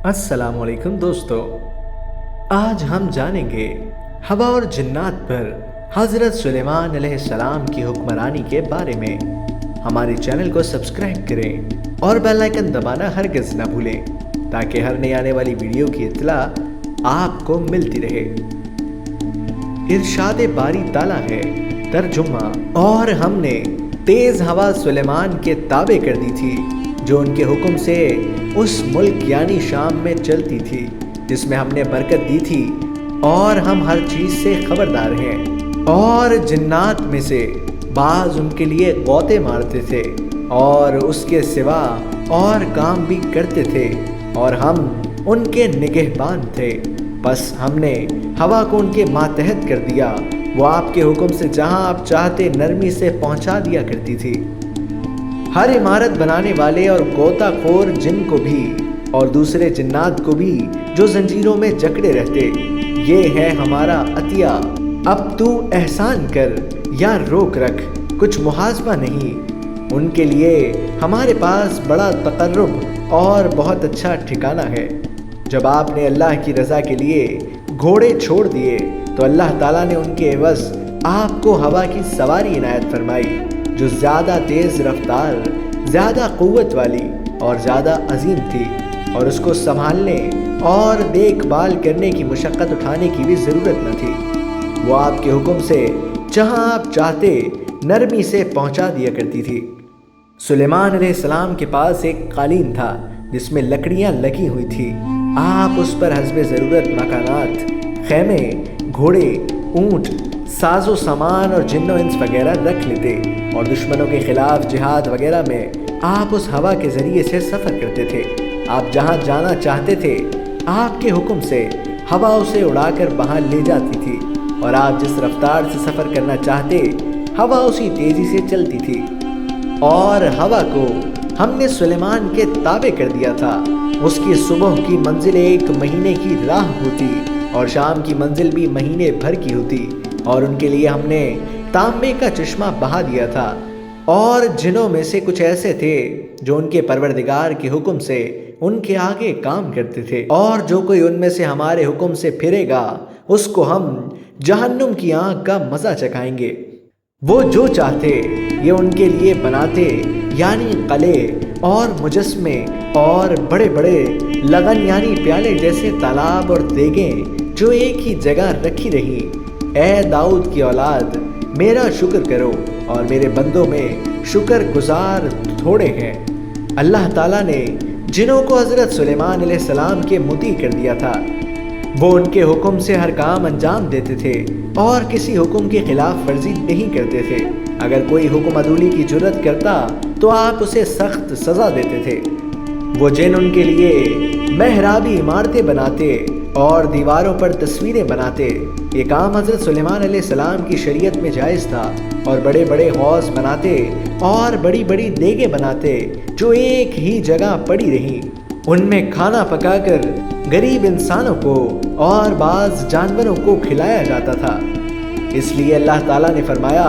अस्सलाम वालेकुम दोस्तों, आज हम जानेंगे हवा और जिन्नात पर हज़रत सुलेमान अलैहिस्सलाम की हुक्मरानी के बारे में। हमारे चैनल को सब्सक्राइब करें और बेल आइकन दबाना हरगिज़ न भूलें ताकि हर नई आने वाली वीडियो की इत्तला आपको मिलती रहे। इरशाद बारी ताला है तर्जुमा, और हमने तेज़ हवा सुलेमान के ताबे कर दी थी जो उनके हुक्म से उस मुल्क यानी शाम में चलती थी जिसमें हमने बरकत दी थी, और हम हर चीज़ से खबरदार हैं। और जिन्नात में से बाज़ उनके लिए गौते मारते थे और उसके सिवा और काम भी करते थे, और हम उनके निगहबान थे। बस हमने हवा को उनके मातहत कर दिया, वो आपके हुक्म से जहां आप चाहते नरमी से पहुंचा दिया करती थी। हर इमारत बनाने वाले और गोताखोर जिन को भी और दूसरे जिन्नात को भी जो जंजीरों में जकड़े रहते, ये है हमारा अतिया। अब तू एहसान कर या रोक रख, कुछ मुहासबा नहीं। उनके लिए हमारे पास बड़ा तकर्रुब और बहुत अच्छा ठिकाना है। जब आपने अल्लाह की रज़ा के लिए घोड़े छोड़ दिए तो अल्लाह ताला ने उनके एवज़ आपको हवा की सवारी इनायत फरमाई जो ज़्यादा तेज़ रफ्तार, ज़्यादा क़ुव्वत वाली और ज़्यादा अजीम थी, और उसको संभालने और देखभाल करने की मुशक्क़त उठाने की भी ज़रूरत न थी। वो आपके हुक्म से जहाँ आप चाहते नरमी से पहुँचा दिया करती थी। सुलेमान अलैहिस्सलाम के पास एक कालीन था जिसमें लकड़ियाँ लगी हुई थी। आप उस पर हस्बे ज़रूरत मकानात, खैमे, घोड़े, ऊँट, साजो सामान और जिन्नो इंस वगैरह रख लेते, और दुश्मनों के खिलाफ जिहाद वगैरह में आप उस हवा के ज़रिए से सफ़र करते थे। आप जहाँ जाना चाहते थे आपके हुक्म से हवा उसे उड़ाकर वहाँ ले जाती थी, और आप जिस रफ्तार से सफ़र करना चाहते हवा उसी तेज़ी से चलती थी। और हवा को हमने सुलेमान के ताबे कर दिया था। उसकी सुबह की मंजिल एक महीने की राह होती और शाम की मंजिल भी महीने भर की होती, और उनके लिए हमने तांबे का चश्मा बहा दिया था। और जिनों में से कुछ ऐसे थे जो उनके परवरदिगार के हुक्म से उनके आगे काम करते थे, और जो कोई उनमें से हमारे हुक्म से फिरेगा उसको हम जहन्नुम की आग का मज़ा चखाएंगे। वो जो चाहते ये उनके लिए बनाते, यानी कले और मुजस्मे और बड़े बड़े लगन यानी प्याले जैसे तालाब और देगें जो एक ही जगह रखी रही। ए दाऊद की औलाद, मेरा शुक्र करो, और मेरे बंदों में शुक्र गुजार थोड़े हैं। अल्लाह ताला ने जिनों को हज़रत सुलेमान अलैहिस्सलाम के मुती कर दिया था। वो उनके हुक्म से हर काम अंजाम देते थे और किसी हुक्म की खिलाफ वर्जी नहीं करते थे। अगर कोई हुक्म अदूली की जुर्रत करता तो आप उसे सख्त सज़ा देते थे। वो जिन उनके लिए मेहराबी इमारतें बनाते और दीवारों पर तस्वीरें बनाते। ये काम हज़रत सुलेमान अलैहिस्सलाम की शरीयत में जायज़ था, और बड़े बड़े हौज़ बनाते और बड़ी बड़ी देगें बनाते जो एक ही जगह पड़ी रहीं। उनमें खाना पकाकर गरीब इंसानों को और बाज़ जानवरों को खिलाया जाता था। इसलिए अल्लाह ताला ने फरमाया,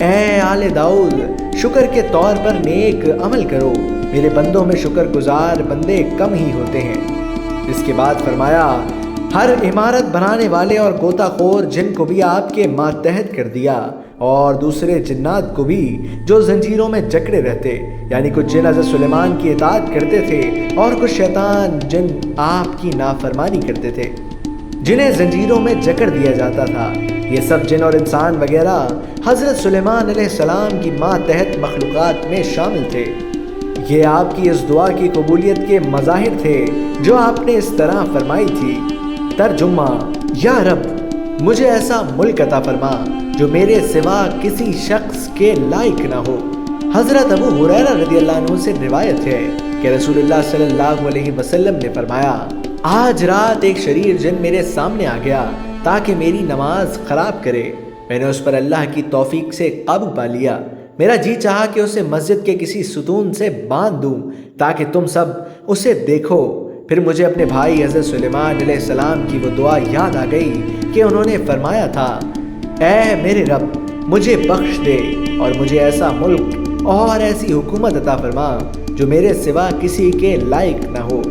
ए आले दाऊद, शुक्र के तौर पर नेक अमल करो, मेरे बंदों में शुक्रगुजार बंदे कम ही होते हैं। इसके बाद फरमाया, हर इमारत बनाने वाले और गोताखोर जिन को भी आपके मातहत कर दिया, और दूसरे जिन्नात को भी जो जंजीरों में जकड़े रहते, यानी कुछ जिन हज़रत सुलेमान की इताअत करते थे और कुछ शैतान जिन आपकी नाफरमानी करते थे जिन्हें जंजीरों में जकड़ दिया जाता था। ये सब जिन और इंसान वगैरह हज़रत सुलेमान अलैहिस्सलाम की मातहत मखलूक़ात में शामिल थे। ये आपकी इस दुआ की कबूलियत के मज़ाहिर थे जो आपने इस तरह फरमाई थी। तर्जुमा, या रब, मुझे ऐसा मुल्क अता फरमा जो मेरे सिवा किसी शख्स के लायक ना हो। हज़रत अबू हुरैरा रज़ियल्लाहु अन्हु से रिवायत है कि रसूलुल्लाह सल्लल्लाहु अलैहि वसल्लम ने फरमाया, आज रात एक शरीर जिन मेरे सामने आ गया ताकि मेरी नमाज ख़राब करे। मैंने उस पर अल्लाह की तौफीक से काबू पा लिया। मेरा जी चाहा कि उसे मस्जिद के किसी सुतून से बांध दूं ताकि तुम सब उसे देखो। फिर मुझे अपने भाई हज़रत सुलेमान अलैहिस्सलाम की वो दुआ याद आ गई कि उन्होंने फरमाया था, ऐ मेरे रब, मुझे बख्श दे और मुझे ऐसा मुल्क और ऐसी हुकूमत अता फरमा जो मेरे सिवा किसी के लायक न हो।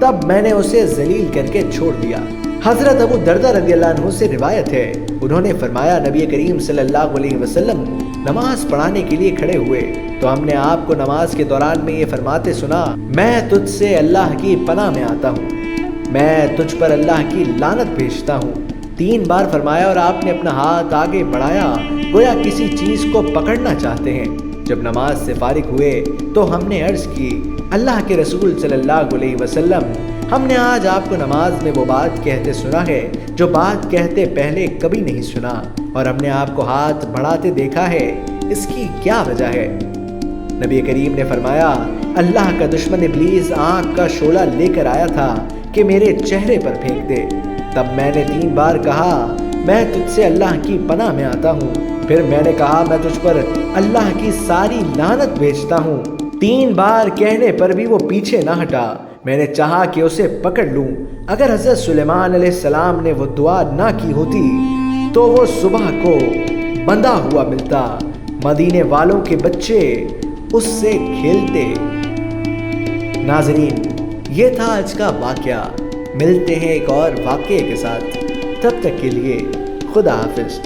तब मैंने उसे जलील करके छोड़ दिया। हजरत अबू दरदा रज़ी अल्लाह अन्हु से रिवायत है, उन्होंने फरमाया नबी करीम सल्लल्लाहु अलैहि वसल्लम नमाज पढ़ाने के लिए खड़े हुए तो हमने आपको नमाज के दौरान में ये फरमाते सुना, मैं तुझसे अल्लाह की पनाह में आता हूँ, मैं तुझ पर अल्लाह की लानत भेजता हूँ। 3 बार फरमाया और आपने अपना हाथ आगे बढ़ाया गोया किसी चीज को पकड़ना चाहते हैं। जब नमाज से फारिग हुए तो हमने अर्ज की, अल्लाह के रसूल सल्लल्लाहु अलैहि वसल्लम, हमने आज आपको नमाज में वो बात कहते सुना है जो बात कहते पहले कभी नहीं सुना, और हमने आपको हाथ बढ़ाते देखा है, इसकी क्या वजह है? नबी करीम ने फरमाया, अल्लाह का दुश्मन इब्लीस आँख का शोला लेकर आया था कि मेरे चेहरे पर फेंक दे। तब मैंने 3 बार कहा, मैं तुझसे अल्लाह की पनाह में आता हूँ। फिर मैंने कहा, मैं तुझ पर अल्लाह की सारी लानत भेजता हूँ। 3 बार कहने पर भी वो पीछे ना हटा। मैंने चाहा कि उसे पकड़ लूं। अगर हज़रत सुलेमान अलैहिस्सलाम ने वो दुआ ना की होती तो वो सुबह को बंधा हुआ मिलता, मदीने वालों के बच्चे उससे खेलते। नाज़रीन, ये था आज का वाक़या। मिलते हैं एक और वाक़ये के साथ, तब तक के लिए खुदा हाफिज़।